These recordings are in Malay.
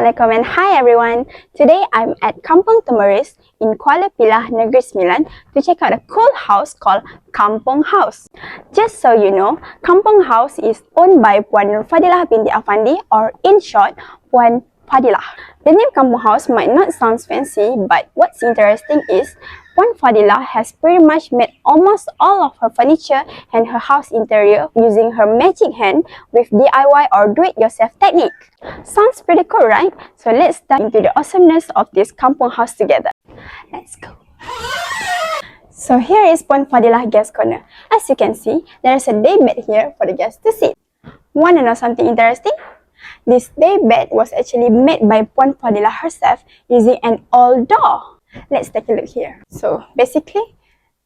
Assalamualaikum and hi everyone. Today I'm at Kampung Temeris in Kuala Pilah, Negeri Sembilan to check out a cool house called Kampunghouse. Just so you know, Kampunghouse is owned by Puan Nur Fadilah binti Afandi, or in short, Puan Fadilah. The name Kampunghouse might not sound fancy, but what's interesting is Puan Fadilah has pretty much made almost all of her furniture and her house interior using her magic hand with DIY or do-it-yourself technique. Sounds pretty cool, right? So let's dive into the awesomeness of this kampung house together. Let's go. So here is Puan Fadilah guest corner. As you can see, there is a day bed here for the guests to sit. Want to know something interesting? This day bed was actually made by Puan Fadilah herself using an old door. Let's take a look here. So basically,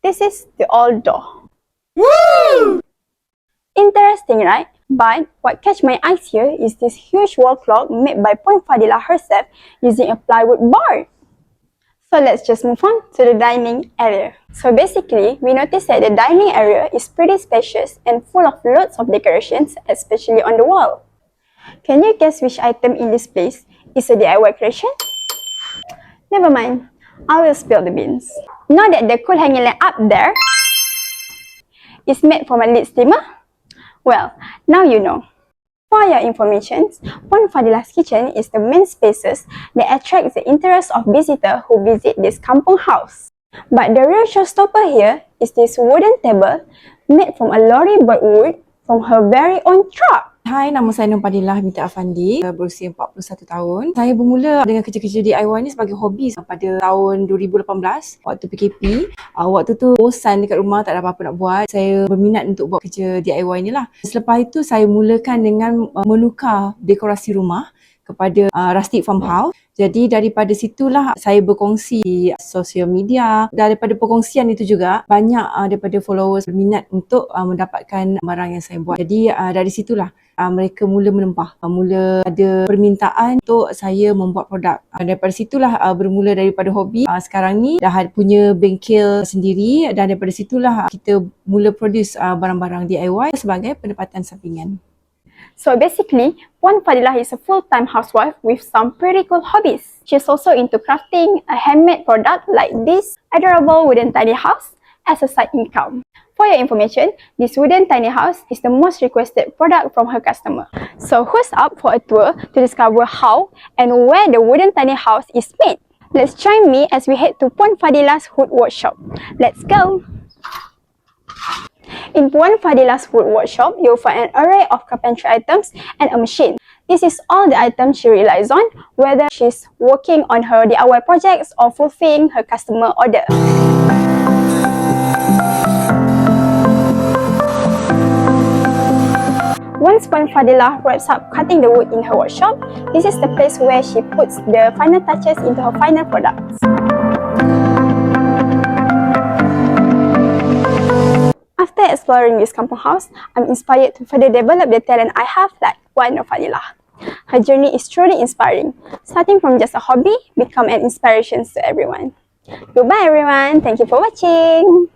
this is the old door. Woo! Interesting, right? But what catch my eyes here is this huge wall clock made by Puan Fadilah herself using a plywood board. So let's just move on to the dining area. So basically, we noticed that the dining area is pretty spacious and full of loads of decorations, especially on the wall. Can you guess which item in this place is a DIY creation? Never mind, I will spill the beans. Know that the cool hanging lamp up there is made from a lid steamer? Well, now you know. For your information, Puan Fadilah's kitchen is the main spaces that attracts the interest of visitors who visit this kampung house. But the real showstopper here is this wooden table made from a lorry board wood from her very own truck. Hai, nama saya Nur Fadilah binti Afandi, berusia 41 tahun. Saya bermula dengan kerja-kerja DIY ni sebagai hobi pada tahun 2018 waktu PKP. Waktu tu bosan dekat rumah, tak ada apa-apa nak buat. Saya berminat untuk buat kerja DIY ni lah. Selepas itu saya mulakan dengan menukar dekorasi rumah kepada rustic farmhouse. Jadi daripada situlah saya berkongsi di sosial media. Daripada perkongsian itu juga banyak daripada followers berminat untuk mendapatkan barang yang saya buat. Jadi dari situlah mereka mula menempah. Mula ada permintaan untuk saya membuat produk. Daripada situlah bermula daripada hobi. Sekarang ni dah punya bengkel sendiri dan daripada situlah kita mula produce barang-barang DIY sebagai pendapatan sampingan. So basically, Puan Fadilah is a full-time housewife with some pretty cool hobbies. She's also into crafting a handmade product like this adorable wooden tiny house as a side income. For your information, this wooden tiny house is the most requested product from her customer. So who's up for a tour to discover how and where the wooden tiny house is made? Let's join me as we head to Puan Fadilah's wood workshop. Let's go! In Puan Fadilah's wood workshop, you'll find an array of carpentry items and a machine. This is all the items she relies on, whether she's working on her DIY projects or fulfilling her customer order. Once Puan Fadilah wraps up cutting the wood in her workshop, this is the place where she puts the final touches into her final products. After exploring this kampung house, I'm inspired to further develop the talent I have like Puan Nur Fadilah. Her journey is truly inspiring, starting from just a hobby, become an inspiration to everyone. Goodbye everyone, thank you for watching.